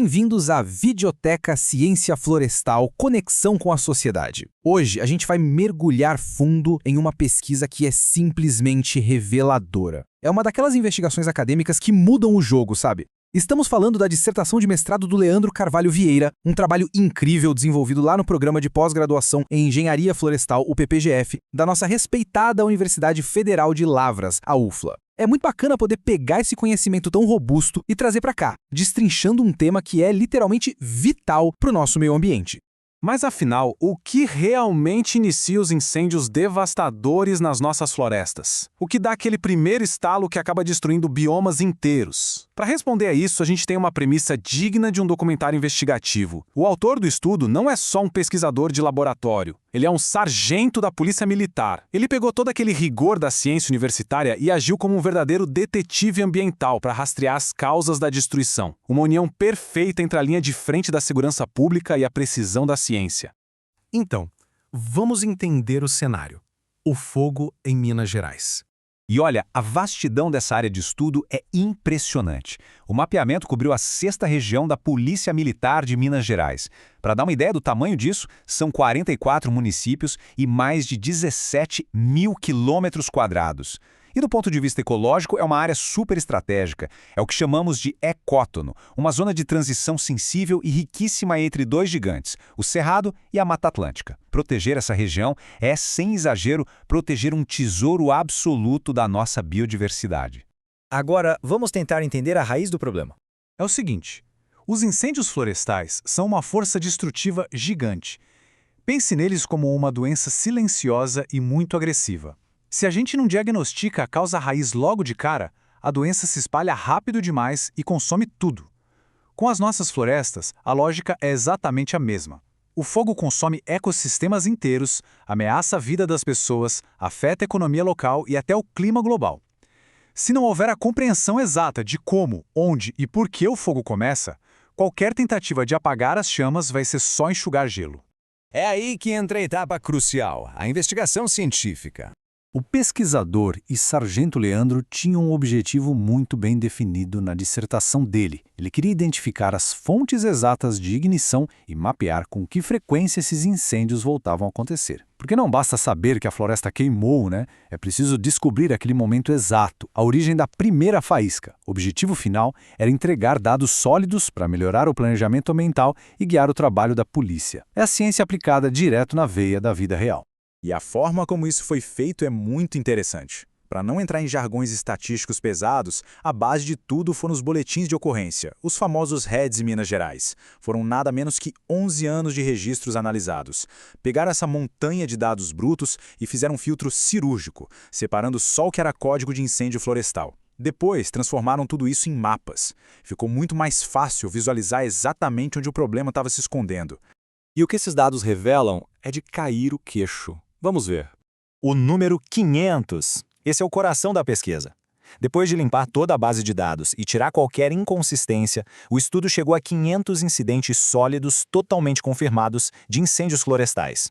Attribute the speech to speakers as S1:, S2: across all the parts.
S1: Bem-vindos à Videoteca Ciência Florestal Conexão com a Sociedade. Hoje a gente vai mergulhar fundo em uma pesquisa que é simplesmente reveladora. É uma daquelas investigações acadêmicas que mudam o jogo, sabe? Estamos falando da dissertação de mestrado do Leandro Carvalho Vieira, um trabalho incrível desenvolvido lá no programa de pós-graduação em Engenharia Florestal, o PPGF, da nossa respeitada Universidade Federal de Lavras, a UFLA. É muito bacana poder pegar esse conhecimento tão robusto e trazer para cá, destrinchando um tema que é literalmente vital para o nosso meio ambiente.
S2: Mas afinal, o que realmente inicia os incêndios devastadores nas nossas florestas? O que dá aquele primeiro estalo que acaba destruindo biomas inteiros? Para responder a isso, a gente tem uma premissa digna de um documentário investigativo. O autor do estudo não é só um pesquisador de laboratório. Ele é um sargento da Polícia Militar. Ele pegou todo aquele rigor da ciência universitária e agiu como um verdadeiro detetive ambiental para rastrear as causas da destruição. Uma união perfeita entre a linha de frente da segurança pública e a precisão da ciência.
S3: Então, vamos entender o cenário. O fogo em Minas Gerais.
S4: E olha, a vastidão dessa área de estudo é impressionante. O mapeamento cobriu a 6ª região da Polícia Militar de Minas Gerais. Para dar uma ideia do tamanho disso, são 44 municípios e mais de 17 mil quilômetros quadrados. E do ponto de vista ecológico, é uma área super estratégica. É o que chamamos de ecótono, uma zona de transição sensível e riquíssima entre dois gigantes, o Cerrado e a Mata Atlântica. Proteger essa região é, sem exagero, proteger um tesouro absoluto da nossa biodiversidade.
S5: Agora, vamos tentar entender a raiz do problema.
S2: É o seguinte, os incêndios florestais são uma força destrutiva gigante. Pense neles como uma doença silenciosa e muito agressiva. Se a gente não diagnostica a causa raiz logo de cara, a doença se espalha rápido demais e consome tudo. Com as nossas florestas, a lógica é exatamente a mesma. O fogo consome ecossistemas inteiros, ameaça a vida das pessoas, afeta a economia local e até o clima global. Se não houver a compreensão exata de como, onde e por que o fogo começa, qualquer tentativa de apagar as chamas vai ser só enxugar gelo.
S6: É aí que entra a etapa crucial, a investigação científica.
S3: O pesquisador e sargento Leandro tinham um objetivo muito bem definido na dissertação dele. Ele queria identificar as fontes exatas de ignição e mapear com que frequência esses incêndios voltavam a acontecer. Porque não basta saber que a floresta queimou, né? É preciso descobrir aquele momento exato, a origem da primeira faísca. O objetivo final era entregar dados sólidos para melhorar o planejamento ambiental e guiar o trabalho da polícia. É a ciência aplicada direto na veia da vida real.
S7: E a forma como isso foi feito é muito interessante. Para não entrar em jargões estatísticos pesados, a base de tudo foram os boletins de ocorrência, os famosos REDs em Minas Gerais. Foram nada menos que 11 anos de registros analisados. Pegaram essa montanha de dados brutos e fizeram um filtro cirúrgico, separando só o que era código de incêndio florestal. Depois, transformaram tudo isso em mapas. Ficou muito mais fácil visualizar exatamente onde o problema estava se escondendo.
S8: E o que esses dados revelam é de cair o queixo. Vamos ver.
S5: O número 500. Esse é o coração da pesquisa. Depois de limpar toda a base de dados e tirar qualquer inconsistência, o estudo chegou a 500 incidentes sólidos totalmente confirmados de incêndios florestais.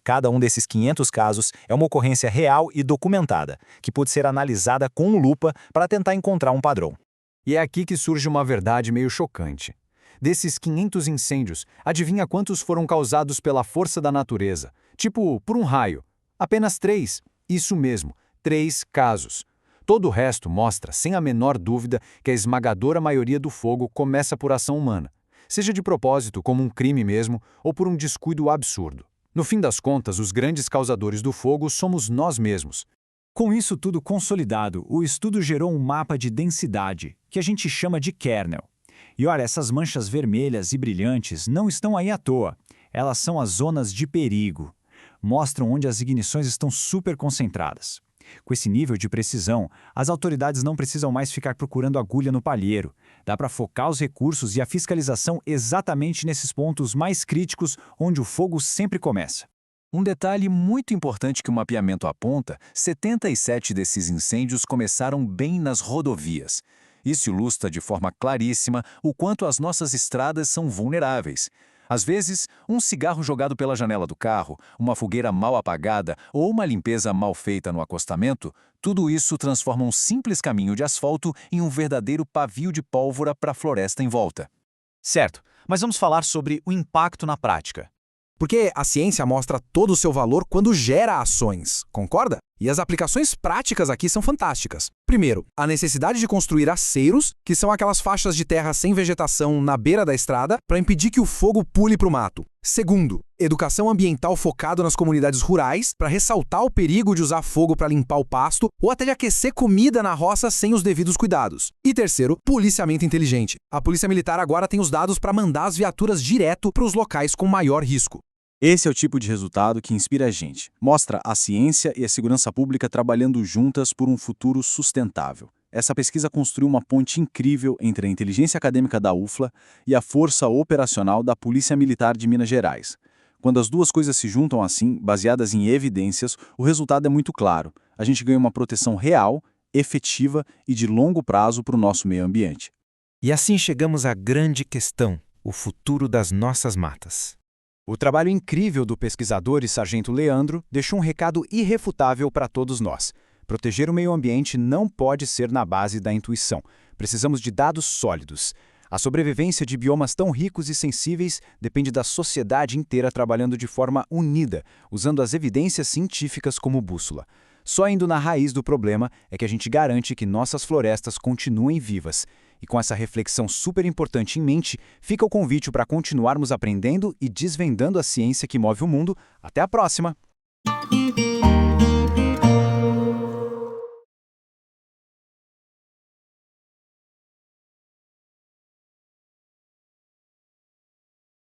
S5: Cada um desses 500 casos é uma ocorrência real e documentada, que pode ser analisada com lupa para tentar encontrar um padrão.
S1: E é aqui que surge uma verdade meio chocante. Desses 500 incêndios, adivinha quantos foram causados pela força da natureza? Tipo, por um raio. Apenas 3. Isso mesmo, 3 casos. Todo o resto mostra, sem a menor dúvida, que a esmagadora maioria do fogo começa por ação humana. Seja de propósito, como um crime mesmo, ou por um descuido absurdo. No fim das contas, os grandes causadores do fogo somos nós mesmos.
S9: Com isso tudo consolidado, o estudo gerou um mapa de densidade, que a gente chama de kernel. E olha, essas manchas vermelhas e brilhantes não estão aí à toa. Elas são as zonas de perigo. Mostram onde as ignições estão super concentradas. Com esse nível de precisão, as autoridades não precisam mais ficar procurando agulha no palheiro. Dá para focar os recursos e a fiscalização exatamente nesses pontos mais críticos onde o fogo sempre começa.
S6: Um detalhe muito importante que o mapeamento aponta, 77 desses incêndios começaram bem nas rodovias. Isso ilustra de forma claríssima o quanto as nossas estradas são vulneráveis. Às vezes, um cigarro jogado pela janela do carro, uma fogueira mal apagada ou uma limpeza mal feita no acostamento, tudo isso transforma um simples caminho de asfalto em um verdadeiro pavio de pólvora para a floresta em volta.
S5: Certo, mas vamos falar sobre o impacto na prática.
S1: Porque a ciência mostra todo o seu valor quando gera ações, concorda? E as aplicações práticas aqui são fantásticas. Primeiro, a necessidade de construir aceiros, que são aquelas faixas de terra sem vegetação na beira da estrada, para impedir que o fogo pule para o mato. Segundo, educação ambiental focada nas comunidades rurais, para ressaltar o perigo de usar fogo para limpar o pasto ou até de aquecer comida na roça sem os devidos cuidados. E terceiro, policiamento inteligente. A Polícia Militar agora tem os dados para mandar as viaturas direto para os locais com maior risco.
S7: Esse é o tipo de resultado que inspira a gente. Mostra a ciência e a segurança pública trabalhando juntas por um futuro sustentável. Essa pesquisa construiu uma ponte incrível entre a inteligência acadêmica da UFLA e a força operacional da Polícia Militar de Minas Gerais. Quando as duas coisas se juntam assim, baseadas em evidências, o resultado é muito claro. A gente ganha uma proteção real, efetiva e de longo prazo para o nosso meio ambiente.
S10: E assim chegamos à grande questão, o futuro das nossas matas.
S5: O trabalho incrível do pesquisador e sargento Leandro deixou um recado irrefutável para todos nós. Proteger o meio ambiente não pode ser na base da intuição. Precisamos de dados sólidos. A sobrevivência de biomas tão ricos e sensíveis depende da sociedade inteira trabalhando de forma unida, usando as evidências científicas como bússola. Só indo na raiz do problema é que a gente garante que nossas florestas continuem vivas. E com essa reflexão super importante em mente, fica o convite para continuarmos aprendendo e desvendando a ciência que move o mundo. Até a próxima!